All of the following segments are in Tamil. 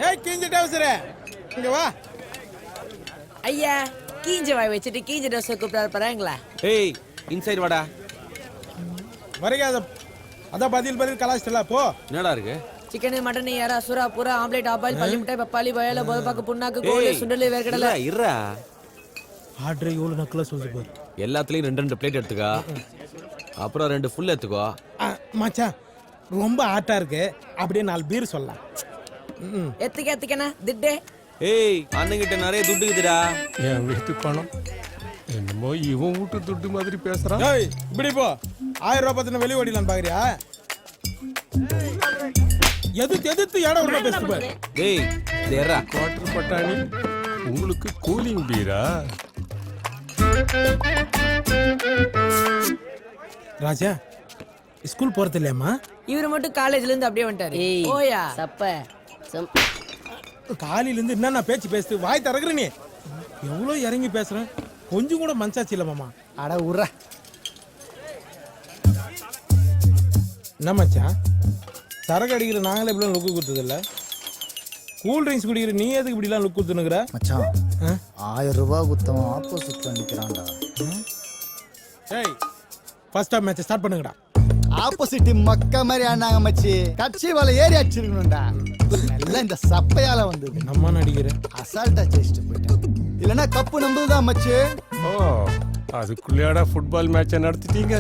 ஏய் கீஞ்ச டவுசரே இங்க வா. ஐயா கீஞ்ச வாய் வச்சுட்டு கீஞ்ச டவுசரை கூப்பிட்டாரு பாருங்களா. ஏய் இன்சைட் வாடா. வரைக்காத அதான் பதில் கலாச்சிட்டல போ. என்னடா இருக்கு? சிக்கன் மட்டன் எறா சுறா புறா ஆம்லெட் ஆபாயில் பள்ளி மிட்டாய் பப்பாளி வயல போதப்பாக்கு புண்ணாக்கு கோழி சுண்டல் வேர்க்கடலை. இருடா ஆர்டர் எவ்வளவு நக்கலா சொல்லுது பாரு. எல்லாத்துலயும் 2 பிளேட் எடுத்துக்கோ. அப்புறம் 2 ஃபுல் எடுத்துக்கோ. மச்சான் ரொம்ப ஆட்டா இருக்கு. அப்படியே 4 பீர் சொல்லலாம். எத்துக்கண்ணா திட்டே. ஏய் அண்ணங்கிட்ட நிறைய துட்டு இருக்குதுடா. என் வீட்டு பணம் என்னமோ இவன் வீட்டு துட்டு மாதிரி பேசுறான். ஏய் இப்படி போ. 1000 ரூபாய் பத்தின வெளிய ஓடிலாம் பாக்குறியா? எதிர்த்து இடம் ஒரு பேசு பாரு. ஏய் தேரா குவார்டர் பட்டாணி உங்களுக்கு கூலிங் பீரா? ராஜா ஸ்கூல் போறது இல்லையாமா? இவரு மட்டும் காலேஜ்ல இருந்து அப்படியே வந்துட்டாரு. ஓயா சப்ப காலையில இருந்து என்ன பேச்சு பேசுது? வாய் திறக்குற நீ. எவ்வளவு இறங்கி பேசுறேன். கொஞ்சம் கூட மனசாச்சு இல்ல மாமா. அட உர்ற. என்ன மச்சான் சரக்கு அடிக்கிற நாங்களே இப்படிலாம் லுக்கு கொடுத்தது இல்ல. கூல் ட்ரிங்க்ஸ் குடிக்கிற நீ எதுக்கு இப்படிலாம் லுக் கொடுத்துனுக்குற? மச்சான் 1000 ரூபாய் குத்தவன் ஆப்போசிட்ல நிக்கிறான்டா. ஏய் ஃபர்ஸ்ட் ஆஃப் மேட்ச் ஸ்டார்ட் பண்ணுங்கடா. ஆப்போசிட் மக்க மாதிரி ஆனாங்க மச்சி. கட்சி வலை ஏறி அடிச்சிருக்கணும்டா. எல்லாம் இந்த சப்பையால வந்தது. நம்ம நடிக்கிற அசால்ட்டா ஜெயிச்சிட்டு போயிட்டேன். இல்லனா கப்பு நம்புதுதான் மச்சி. ஓ அதுக்குள்ளேடா ஃபுட்பால் மேட்சை நடத்திட்டீங்க.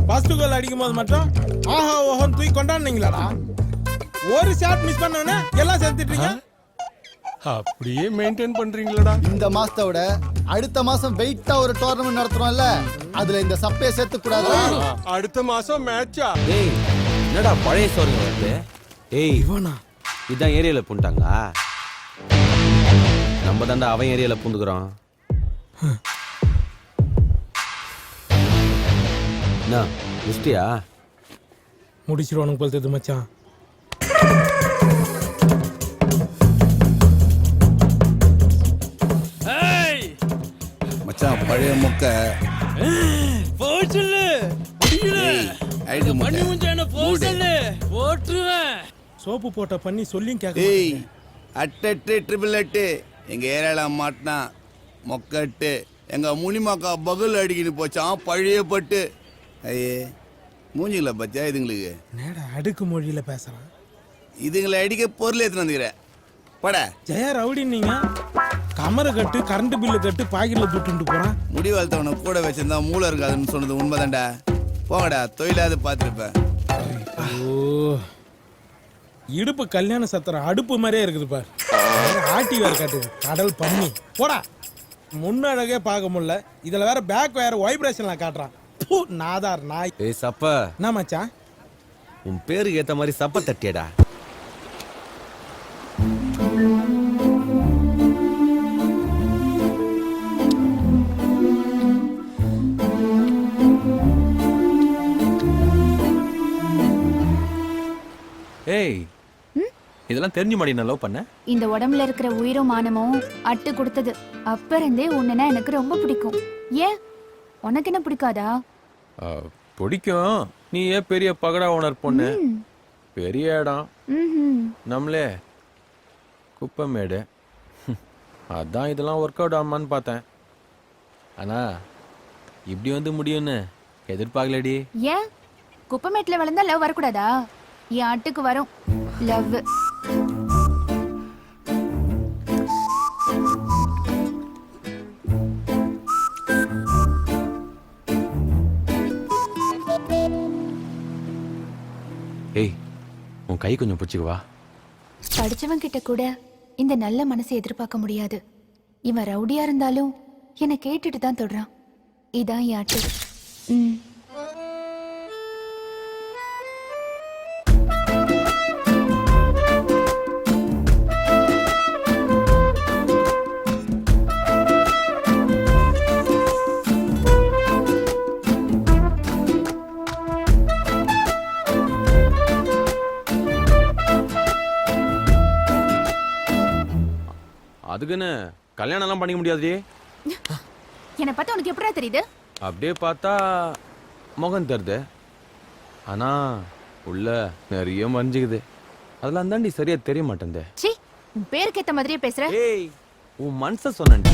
ஃபர்ஸ்ட் கோல் அடிக்கும் போது மட்டும் ஆஹா ஓஹோன்னு தூக்கி கொண்டாடுனீங்களாடா. ஒரு ஷாட் மிஸ் பண்ணவனே எல்லாம் சேர்த்துட்டீங்க. அப்படியே மெயின்டைன் பண்றீங்களடா. இந்த மாசத்தோட அடுத்த மாசம் வெயிட்டா ஒரு டோர்னமெண்ட் நடத்துறோம்ல, அதுல இந்த சப்பையை சேர்த்து கூடாதா? அடுத்த மாசம் மேட்சா? ஏய் என்னடா பழைய சோறு வருது? ஏய் இவனா இதான் ஏரியால பூண்டாங்களா? நம்ம தாண்டா அவன் ஏரியால பூந்துக்கிறோம். என்ன முஸ்டியா முடிச்சிருவானுங்க போல தெரியுது மச்சான். மச்சான் பழைய மொக்க போச்சல்ல ஐடு பண்ணி முஞ்சான போச்சல்ல போட்ருவேன். சோப்பு போட்ட பண்ணி சொல்லியும் கேட்க. ஏய் அட்டட்டு ட்ரிபிள் எட்டு எங்க ஏரியால மாட்டினா மொக்கட்டு எங்க முனிமாக்கா பகுல் அடிக்கிட்டு போச்சான் பழைய பட்டு. ஐயே மூஞ்சிங்களா பத்தியா இதுங்களுக்கு? நேடா அடுக்கு மொழியில பேசுறான். இதுங்களை அடிக்க பொருள் எடுத்துன்னு வந்துக்கிறேன் பட. ஜெயா ரவுடி நீங்க கமரை கட்டு கரண்ட் பில்லு கட்டு பாக்கெட்ல துட்டு போறான். முடி வளர்த்தவனை கூட வச்சிருந்தா மூளை இருக்காதுன்னு சொன்னது உண்மைதான்டா. போங்கடா தொழிலாவது பார்த்துருப்பேன். ஓ இடுப்பு கல்யாண சத்திரம் அடுப்பு மாதிரியே இருக்குது பாரு. ஆட்டி வேற காட்டுது கடல் பண்ணி போடா. முன்னழகே பார்க்க முடியல. இதுல வேற பேக் வேற வைப்ரேஷன்ல காட்டுறான். நாதார் நாய். ஏய் சப்ப என்ன மச்சான் உன் பேருக்கு ஏத்த மாதிரி சப்ப தட்டியடா. ஏய் இதெல்லாம் தெரிஞ்சு மாடி நான் லவ் பண்ண. இந்த உடம்புல இருக்கிற உயிரும் மானமும் அட்டு கொடுத்தது. அப்ப இருந்தே உன்னை எனக்கு ரொம்ப பிடிக்கும். ஏன் உனக்கு என்ன பிடிக்காதா? பிடிக்கும். நீ ஏன் பெரிய பகடா ஓனர் பொண்ணு, பெரிய இடம், நம்மளே குப்பமேடு. அதான் இதெல்லாம் ஒர்க் அவுட் ஆமான்னு பார்த்தேன். ஆனா இப்படி வந்து முடியும்னு எதிர்பார்க்கலடி. ஏன் குப்பமேட்ல வளர்ந்தா லவ் வரக்கூடாதா? என் ஆட்டுக்கு வரும் லவ். ஏய் உன் கை கொஞ்சம் பிடிச்சிக்குவா. படிச்சவன் கிட்ட கூட இந்த நல்ல மனசை எதிர்பார்க்க முடியாது. இவன் ரவுடியா இருந்தாலும் என்னை கேட்டுட்டு தான் தொடுறான். இதான் என் ஆட்டு. அதுக்குன்னு கல்யாணம் எல்லாம் பண்ணிக்க முடியாது. என்னை பார்த்தா உனக்கு எப்படா தெரியுது? அப்படியே பார்த்தா முகம் தருது. ஆனா உள்ள நிறைய மறைஞ்சுக்குது. அதெல்லாம் தாண்டி சரியா தெரிய மாட்டேன். சி உன் பேருக்கு ஏத்த மாதிரியே பேசுற. ஏய் உன் மனச சொன்னேன்.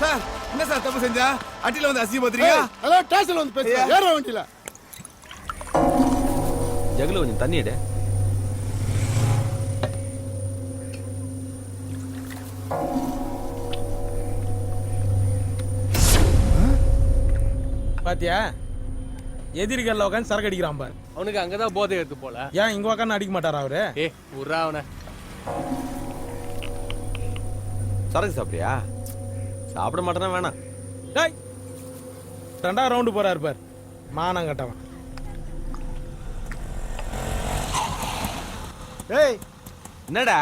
சார் என்ன சார் தப்பு செஞ்சா? அட்டில வந்து அசிங்க பாத்துறீங்க. அதான் ஸ்டேஷன்ல வந்து பேசுறேன். ஏற வண்டியில. ஜகுல கொஞ்சம் தண்ணி எடு. பாத்தியா எதிரிகள்ல உட்காந்து சரக்கு அடிக்கிறான் பாரு. அவனுக்கு அங்கதான் போதை எடுத்து போல. ஏன் இங்க உட்காந்து அடிக்க மாட்டாரா அவரு? ஏ உர்ரா அவனை. சரக்கு சாப்பிட்டியா? சாப்பிட மாட்டேனா வேணாம். டேய் 2வது ரவுண்டு போறாரு பாரு. மானம் கட்டவன். டேய் என்னடா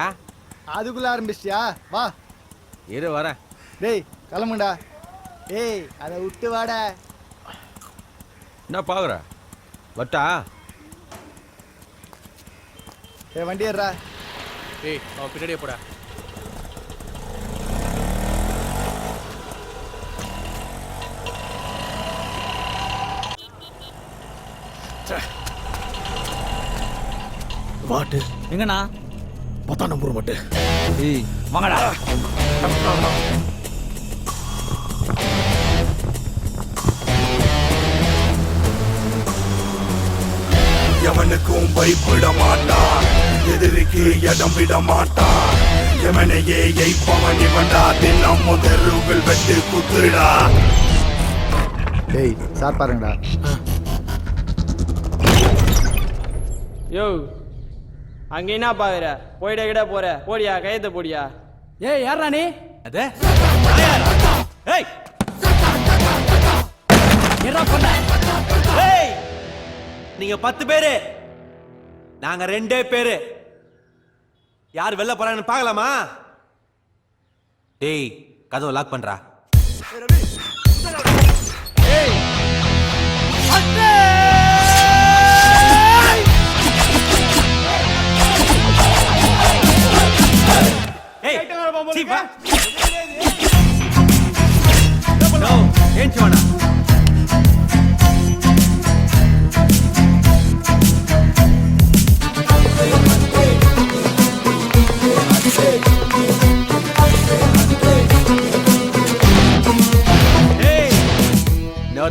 அதுக்குள்ள ஆரம்பிச்சியா? வா. இரு வரேன். டேய் கிளம்புடா. ஏய் அதை விட்டு வாடா. என்ன பாக்குற? வட்டா? ஏய் வண்டி ஏறா. ஏய் அவன் பின்னாடியே போடா. வாட்டு எங்கண்ணா? 10ஆம் நம்பர் வாட்டு. ஏய் வாங்கடா. எவனுக்கும் பயப்பட மாட்டான், எதிரிக்கு இடம் விட மாட்டான். எவனையே எய்ப்பவன் இவன்டா, தினம் முதல்கள் வெட்டு குத்துடா. டேய் சார் பாருங்கடா. யோ அங்க என்ன பாக்குற? போயிட கிட போற? போடியா கையத்தை போடியா. ஏய் யாரா நீ? அதே ஏய் என்ன பண்ண? ஏய் நீங்க 10 பேரு, நாங்க 2 பேரு. யார் வெளில போறாங்கன்னு பார்க்கலாமா? டேய் கதவை லாக் பண்றா.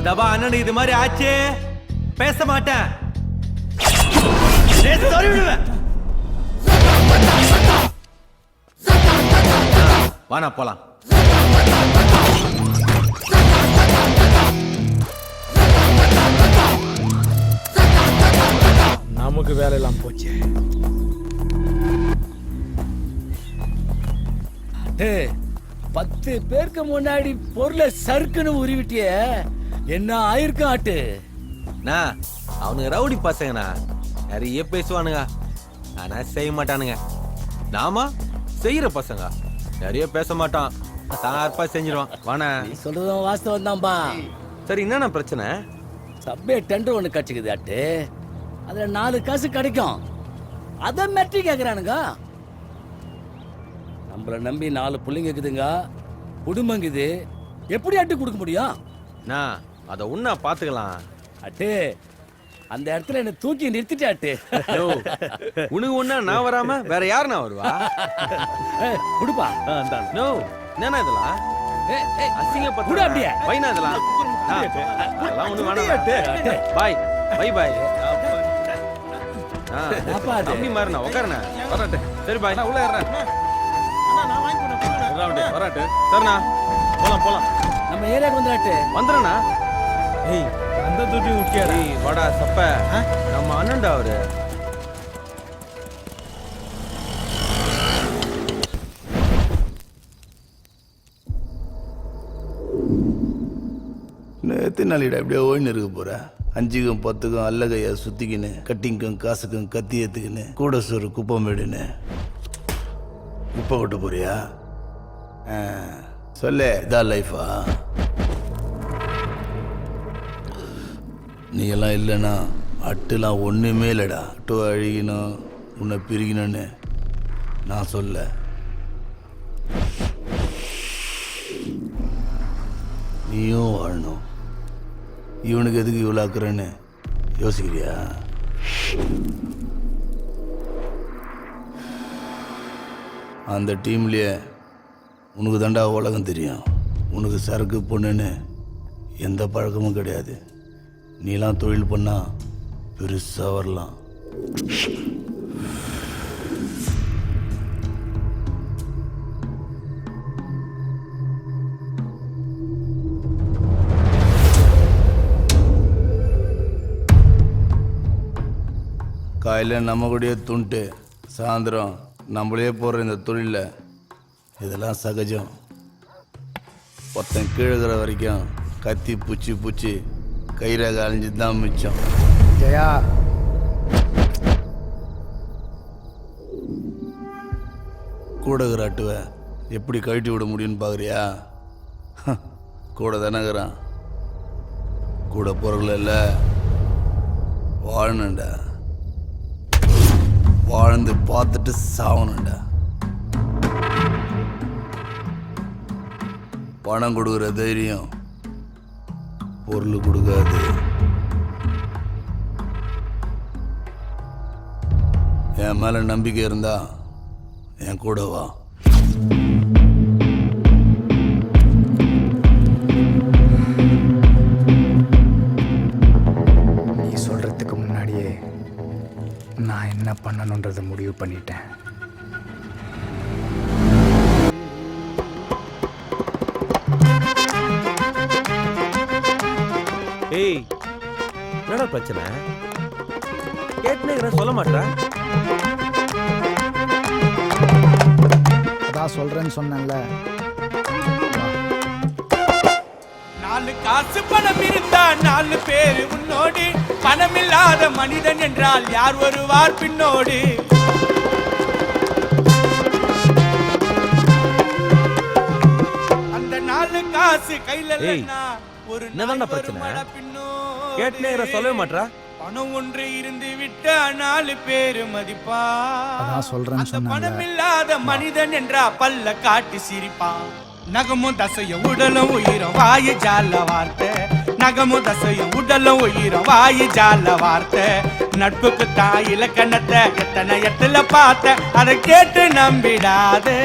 தபா அண்ணன் இது மாதிரி ஆச்சு பேச மாட்டேன். வானா போலாம். நமக்கு வேலையெல்லாம் போச்சு. 10 பேருக்கு முன்னாடி பொருளை சறுக்குன்னு உருவிட்டிய என்ன ஆயிருக்கும் ஆட்டு? அவனுங்க ரவுடி பசங்கண்ணா, நிறைய பேசுவானுங்க ஆனா செய்ய மாட்டானுங்க. நாம செய்யற பசங்க, நிறைய பேச மாட்டான், சார்பா செஞ்சிருவான். வானா நீ சொல்றதும் வாஸ்தவம் தான்பா. சரி என்னண்ணா பிரச்சனை? சப்வே டெண்டர் ஒண்ணு கட்சிக்குது ஆட்டு. அதுல 4 காசு கிடைக்கும். அத மெட்ரி கேக்குறானுங்க. நம்மள நம்பி 4 புள்ளைங்க இருக்குதுங்க, குடும்பங்குது. எப்படி அட்டு கொடுக்க முடியும்? நான் அதை உன்ன பாத்துக்கலாம். அட்டு அந்த இடத்துல என்ன தூக்கி நிறுத்திட்டு அட்டு. யோ, உனக்கு ஒண்ணா நான் வராம வேற யார் நான் வருவா? குடுப்பா. நோ, என்னண்ணா இதெல்லாம்? அசிங்க குடு அப்படியே. வைனா இதெல்லாம். அதெல்லாம் ஒண்ணு வேணாம். பாய் பாய் பாய். என்னப்பா அது? தம்பி மாறினா உட்காருண்ணா. வராட்டு. சரி பாய், நான் உள்ள ஏறேன். அண்ணா நான் வாங்கி போனேன். வராட்டு. சரிண்ணா, போலாம் போலாம். நம்ம ஏரியாக்கு வந்துடாட்டு. வந்துடுண்ணா. ஏய் அந்த தொட்டி உட்காரு. ஏய் வாடா சப்ப, நம்ம அண்ணன்டா அவரு. எத்தனை நாளிடா இப்படியே ஓய்னு இருக்க போற? 5க்கும் 10க்கும் அல்லகையா சுத்திக்கின்னு, கட்டிங்க்கும் காசுக்கும் கத்தி ஏத்துக்கின்னு, கூட சோறு குப்பமேடுன்னு குப்பை கொட்ட போறியா? சொல்லு, இதான் லைஃபா? நீ எல்லாம் இல்லைன்னா அட்டுலாம் ஒண்ணுமே இல்லடா. அட்டு அழிக்கணும், உன்னை பிரிக்கணும்னு நான் சொல்ல. நீயும் வாழணும். இவனுக்கு எதுக்கு இவ்வளோ ஆக்குறேன்னு யோசிக்கிறியா? அந்த டீம்லயே உனக்கு தாண்டா உலகம் தெரியும். உனக்கு சரக்கு பொண்ணுன்னு எந்த பழக்கமும் கிடையாது. நீலாம் தொழில் பண்ணா பெருசா வரலாம். காலையில் நம்ம கூடயே துண்டு, சாயந்தரம் நம்மளே போடுற இந்த தொழிலில் இதெல்லாம் சகஜம். ஒருத்தன் கீழகிற வரைக்கும் கத்தி பூச்சி பூச்சி கயிறாக அழிஞ்சு தான் மிச்சம். ஜெயா, கூடகிற அட்டுவை எப்படி கழட்டி விட முடியும்னு பார்க்குறியா? கூட தானேங்கிறான். கூட பொருள் இல்லை, வாழணுண்டா. வாழ்ந்து பார்த்துட்டு சாவணுண்டா. பணம் கொடுக்குற தைரியம் பொருள் கொடுக்காது. என் மேல நம்பிக்கை இருந்தா என் கூட வா. நீ சொல்றதுக்கு முன்னாடியே நான் என்ன பண்ணணுன்றதை முடிவு பண்ணிட்டேன். ஏய், என்னடா பிரச்சனை? கேட்டுனே சொல்ல மாட்டேன். அதான் சொல்றேன்னு சொன்னேன்ல. 4 காசு பணம் இருந்தா 4 பேரு உன்னோடு. பணமில்லாத மனிதன் என்றால் யார் வருவார் பின்னோடு? அந்த 4 காசு கையில இல்லைன்னா ஒரு என்னதான்டா பிரச்சனை? கேட்டுனே சொல்லவே மாட்டா. பணம் ஒன்று இருந்து விட்ட 4 பேரு மதிப்பா. அதான் சொல்றேன்னு அந்த சொன்னேன்ல. பணமில்லாத மனிதன் என்றா பல்ல காட்டி சிரிப்பான். நகமும் தசையும் உடலும் உயிரும் வாயு ஜால வார்த்தை. நகமும் தசையும் உடலும் உயிரும் வாயு ஜால வார்த்தை. நட்புக்கு தான் இலக்கணத்தை எத்தனை எட்டுல பார்த்த, அதை கேட்டு நம்பிடாதே.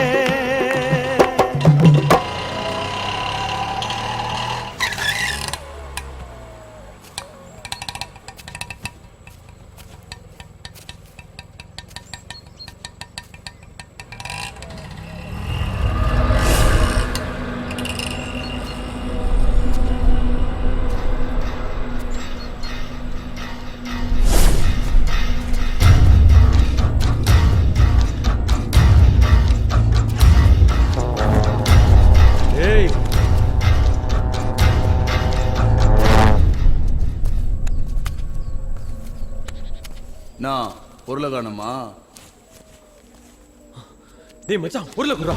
நான் பொருளை காணுமா? டேய் மச்சான், பொருளை குடுறா.